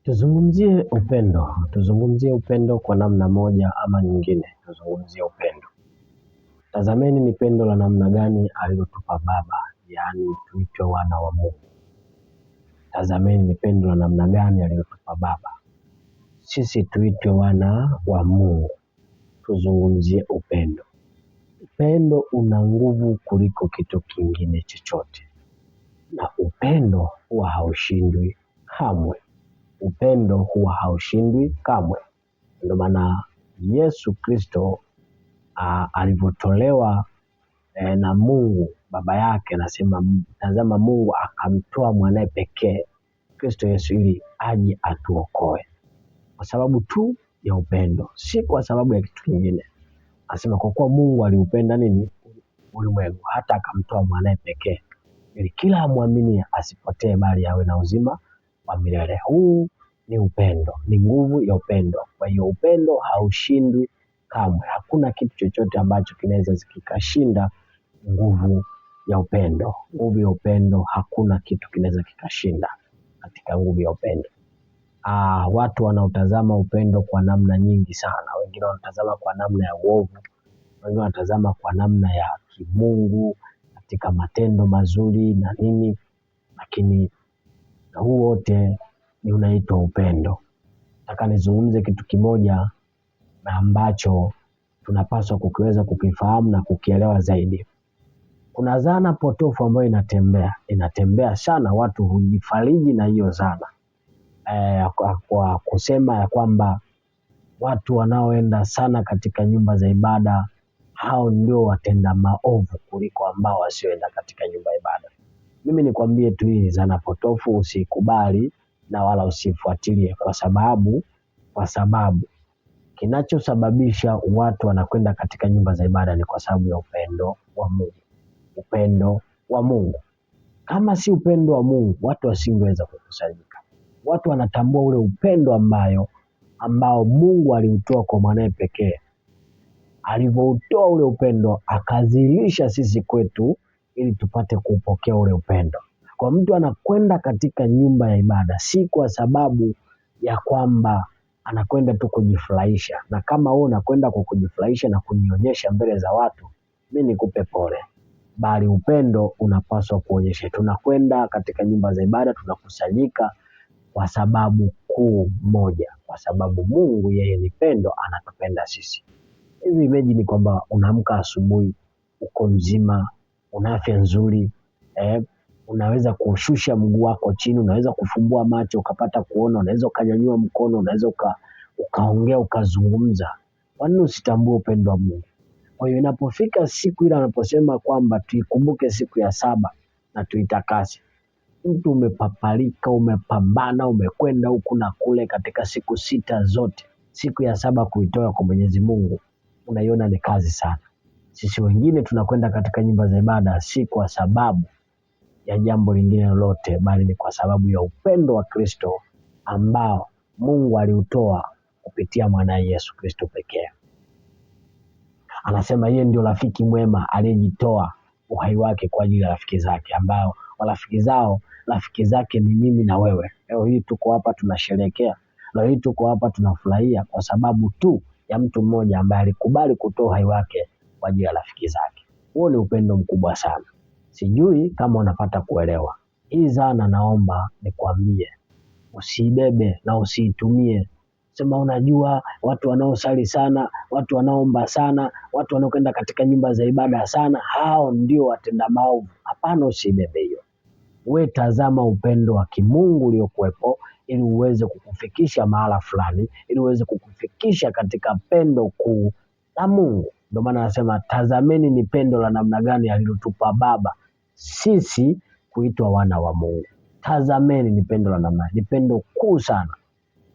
Tuzungumzie upendo. Tuzungumzie upendo kwa namna moja ama nyingine. Tuzungumzie upendo. Tazameni ni pendo la namna gani alilotupa Baba, yaani tuitwe wana wa Mungu. Tazameni ni pendo la namna gani alilotupa Baba, sisi tuitwe wana wa Mungu. Tuzungumzie upendo. Upendo una nguvu kuliko kitu kingine chochote, na upendo huwa haushindwi kamwe. Upendo huwa haushindwi kamwe. Ndio maana Yesu Kristo alivyotolewa na Mungu Baba yake, anasema tazama, Mungu akamtoa mwanae pekee Kristo Yesu ili aje atuokoe, kwa sababu tu ya upendo, si kwa sababu ya kitu kingine. Anasema kwa kuwa Mungu aliupenda nini ulimwengu hata akamtoa mwanae pekee ili kila amwamini asipotee bali awe na uzima wa milele. Huu ni upendo, ni nguvu ya upendo. Kwa hiyo upendo haushindwi kamwe. Hakuna kitu chochote ambacho kinaweza kikashinda nguvu ya upendo. Nguvu ya upendo, hakuna kitu kinaweza kikashinda katika nguvu ya upendo. Watu wanaotazama upendo kwa namna nyingi sana. Wengine wanatazama kwa namna ya uovu, wengine wanatazama kwa namna ya kimungu katika matendo mazuri na nini, lakini huu wote ni unaitwa upendo. Nataka nizungumze kitu kimoja na ambacho tunapaswa kukiweza kukifahamu na kukielewa zaidi. Kuna dhana potofu ambayo inatembea sana. Watu hujifariji na hiyo dhana kwa kusema ya kwamba watu wanaoenda sana katika nyumba za ibada hao ndio watenda maovu kuliko ambao wasioenda katika nyumba ya ibada. Mimi nikwambie tu, hii dhana potofu usikubali na wala usifuatilie, kwa sababu kinachosababisha watu wanakwenda katika nyumba za ibada ni kwa sababu ya upendo wa Mungu. Upendo wa Mungu. Kama si upendo wa Mungu, watu wasingeweza kukusanyika. Watu wanatambua ule upendo ambao Mungu aliutoa kwa mwanae pekee. Alivyoutoa ule upendo, akazilisha sisi kwetu ili tupate kupokea ule upendo. Kwa mtu anakwenda katika nyumba ya ibada si kwa sababu ya kwamba anakwenda tu kujifurahisha, na kama wewe unakwenda kwa kujifurahisha na kujionyesha mbele za watu, mimi nikupe pole, bali upendo unapaswa kuonyesha. Tunakwenda katika nyumba za ibada, tunakusanyika kwa sababu kuu moja, kwa sababu Mungu yeye ni pendo, anatupenda sisi. Hivi imagine kwamba unaamka asubuhi, uko mzima, una afya nzuri, unaweza kushusha mguu wako chini, unaweza kufumbua macho ukapata kuona, unaweza ukanyanyua mkono, unaweza ukaongea, ukazungumza. Kwa nini usitambue upendo wa Mungu? Kwa hiyo inapofika siku ile anaposema kwamba tuikumbuke siku ya saba na tuitakase, mtu umepapalika, umepambana, umekwenda huku na kule katika siku 6 zote, siku ya saba kuitoa kwa Mwenyezi Mungu unaiona ni kazi sana. Sisi wengine tunakwenda katika nyumba za ibada si kwa sababu ya jambo lingine lolote, bali ni kwa sababu ya upendo wa Kristo ambao Mungu aliutoa kupitia mwanae Yesu Kristo pekee. Anasema yeye ndio rafiki mwema aliyejitoa uhai wake kwa ajili ya rafiki zake, ambao rafiki zake ni mimi na wewe. Leo hii tuko hapa tunasherehekea, leo hii tuko hapa tunafurahia kwa sababu tu ya mtu mmoja ambaye alikubali kutoa uhai wake kwa ajili ya rafiki zake. Huo ni upendo mkubwa sana. Sijui kama unapata kuelewa hii dhana. Naomba nikwambie, usiibebe na usiitumie sema unajua watu wanaosali sana, watu wanaomba sana, watu wanaokwenda katika nyumba za ibada sana, hao ndio watenda maovu. Hapana, usiibebe hiyo. Wewe tazama upendo wa kimungu uliokuwepo ili uweze kukufikisha mahala fulani, ili uweze kukufikisha katika pendo kuu la Mungu. Ndio maana anasema tazameni ni pendo la namna gani alilotupa Baba sisi kuitwa wana wa Mungu. Tazameni ni pendo la namna, ni pendo kuu sana.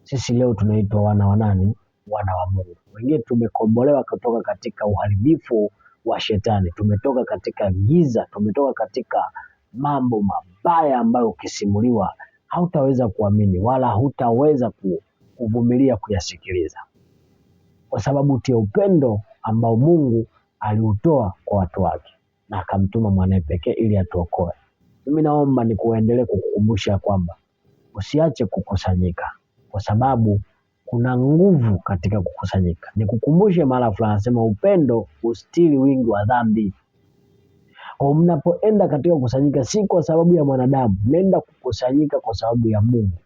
Sisi leo tunaitwa wana wa nani? Wana wa Mungu. Wengine tumekombolewa kutoka katika uharibifu wa shetani, tumetoka katika giza, tumetoka katika mambo mabaya ambayo ukisimuliwa hautaweza kuamini wala hutaweza kuvumilia kuyasikiliza, kwa sababu ya upendo ambao Mungu aliutoa kwa watu wake na akamtuma mwanae pekee ili atuokoe. Mimi naomba ni kuendelee kukukumbusha kwamba usiache kukusanyika. kwa sababu kuna nguvu katika kukusanyika. Nikukumbushe mara fulani, anasema upendo hustiri wingi wa dhambi. Kwa mnapoenda katika kukusanyika si kwa sababu ya mwanadamu, nenda kukusanyika kwa sababu ya Mungu,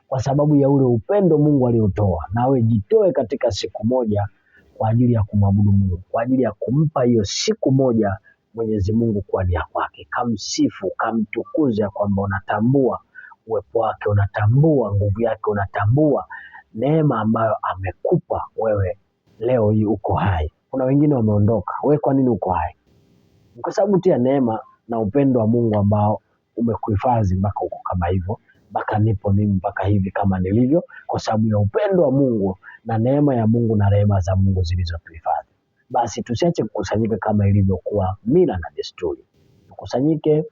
kwa sababu ya ule upendo Mungu aliotoa. Nawe jitoe katika siku moja kwa ajili ya kumwabudu Mungu, kwa ajili ya kumpa hiyo siku moja Mwenyezi Mungu kwa nia kwake. Kamsifu, kamtukuze kwamba unatambua uwepo wake, unatambua nguvu yake, unatambua neema ambayo amekupa wewe. Leo hii uko hai. Kuna wengine wameondoka, wewe kwa nini uko hai? Kwa sababu tu ya neema na upendo wa Mungu ambao umekuhifadhi mpaka uko kama hivyo, mpaka nipo mimi mpaka hivi kama nilivyo, kwa sababu ya upendo wa Mungu na neema ya Mungu na rehema za Mungu zilizotuhifadhi. Basi tusiache kukusanyika kama ilivyokuwa mila na desturi. Tukusanyike,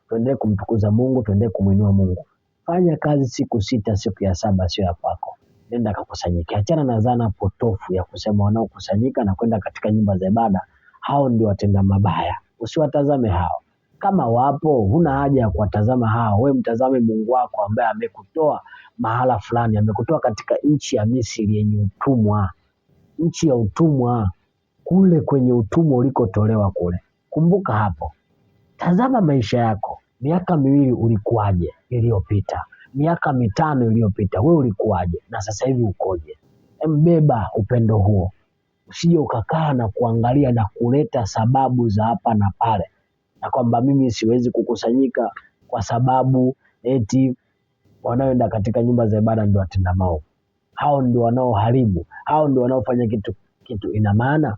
tuendelee kumtukuza Mungu, tuendelee kumuinua Mungu. Fanya kazi siku 6, siku ya 7 sio ya kwako. Nenda kakusanyike. Achana na dhana potofu ya kusema wanaokusanyika na kwenda katika nyumba za ibada hao ndio watenda mabaya. Usiwatazame hao. Kama wapo, huna haja ya kuwatazama hao. Wewe mtazame Mungu wako ambaye amekutoa mahala fulani, amekutoa katika nchi ya Misri yenye utumwa. Nchi ya utumwa, kule kwenye utumwa ulikotolewa kule. Kumbuka hapo. Tazama maisha yako. Miaka 2 ulikuwaje iliyopita? Miaka 5 iliyopita wewe ulikuwaje? Na sasa hivi ukoje? Mbeba upendo huo. Usije ukakaa na kuangalia na kuleta sababu za hapa na pale, na kwamba mimi siwezi kukusanyika kwa sababu eti wanaoenda katika nyumba za ibada ndio watenda maovu. Hao ndio wanaoharibu, hao ndio wanaofanya kitu. Ina maana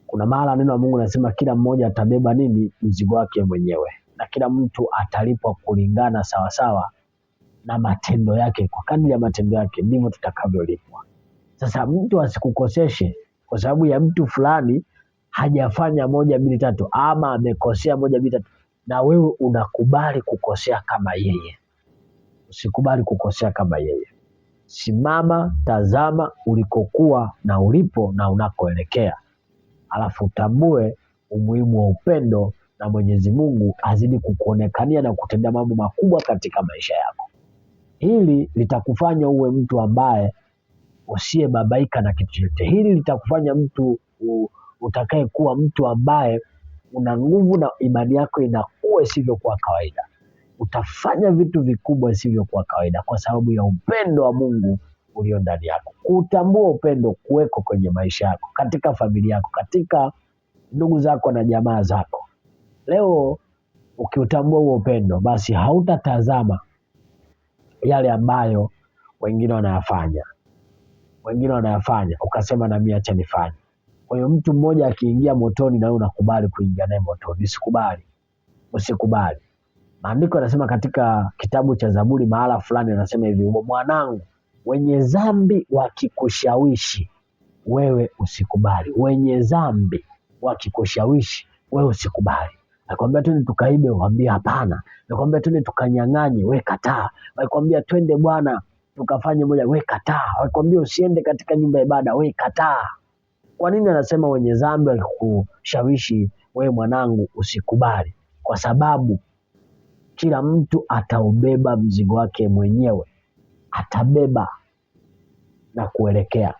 kuna mahala neno la Mungu linasema kila mmoja atabeba nini? Mzigo wake mwenyewe, na kila mtu atalipwa kulingana sawasawa na matendo yake. Kwa kadri ya matendo yake ndivyo tutakavyolipwa. Sasa mtu asikukoseshe kwa sababu ya mtu fulani hajafanya 1, 2, 3 ama amekosea 1, 2, 3 na wewe unakubali kukosea kama yeye. Usikubali kukosea kama yeye. Simama, tazama ulikokuwa na ulipo na unakoelekea. Alafu utambue umuhimu wa upendo na Mwenyezi Mungu azidi kukuonekania na kutendea mambo makubwa katika maisha yako. Hili litakufanya uwe mtu ambaye usiyebabaika na kitu chochote. Hili litakufanya mtu utakaye kuwa mtu ambaye una nguvu na imani yako inakuwa isivyokuwa kawaida. Utafanya vitu vikubwa isivyokuwa kawaida kwa sababu ya upendo wa Mungu ulio ndani yako. Kutambua upendo kuweko kwenye maisha yako, katika familia yako, katika ndugu zako na jamaa zako. Leo ukiutambua huo upendo, basi hautatazama yale ambayo wengine wanayafanya. Ukasema na mimi acha nifanye. Kwa hiyo mtu mmoja akiingia motoni na wewe unakubali kuingia naye motoni. Usikubali. Maandiko yanasema katika kitabu cha Zaburi mahala fulani, anasema hivi: mwanangu, wenye dhambi wakikushawishi wewe usikubali. Wenye dhambi wakikushawishi wewe usikubali. Nakwambia twende tukaibe, waambie hapana. Nakwambia twende tukanyang'anye, wewe kataa. Nakwambia twende bwana tukafanye moja, wewe kataa. Nakwambia usiende katika nyumba ya ibada, wewe kataa. Kwa nini anasema wenye dhambi wakikushawishi wewe mwanangu usikubali? Kwa sababu kila mtu ataubeba mzigo wake mwenyewe. Atabeba na kuelekea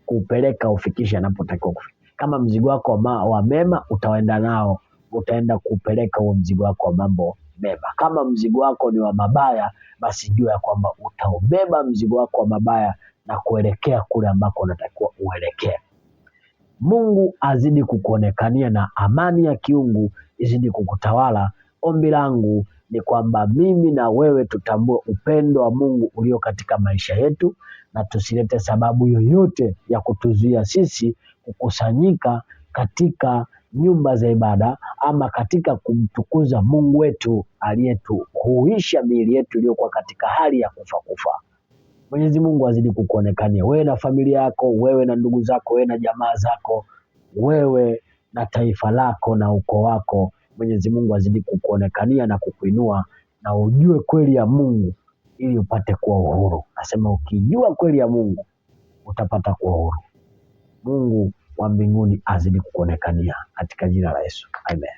kupeleka ufikishe anapotakiwa kufika. Kama mzigo wako wa mema utaenda nao, utaenda kupeleka huo mzigo wako wa mambo mema. Kama mzigo wako ni wa mabaya, basi jua ya kwamba utaubeba mzigo wako wa mabaya na kuelekea kule ambako unatakiwa uelekee. Mungu azidi kukuonekania na amani ya kiungu izidi kukutawala. Ombi langu ni kwamba mimi na wewe tutambue upendo wa Mungu ulio katika maisha yetu, na tusilete sababu yoyote ya kutuzuia sisi kukusanyika katika nyumba za ibada ama katika kumtukuza Mungu wetu aliyetuhuisha miili yetu iliyokuwa katika hali ya kufa. Mwenyezi Mungu azidi kukuonekania wewe na familia yako, wewe na ndugu zako, wewe na jamaa zako, wewe na taifa lako na ukoo wako. Mwenyezi Mungu azidi kukuonekania na kukuinua, na ujue kweli ya Mungu ili upate kuwa uhuru. Nasema ukijua kweli ya Mungu utapata kuwa uhuru. Mungu wa mbinguni azidi kukuonekania katika jina la Yesu. Amen.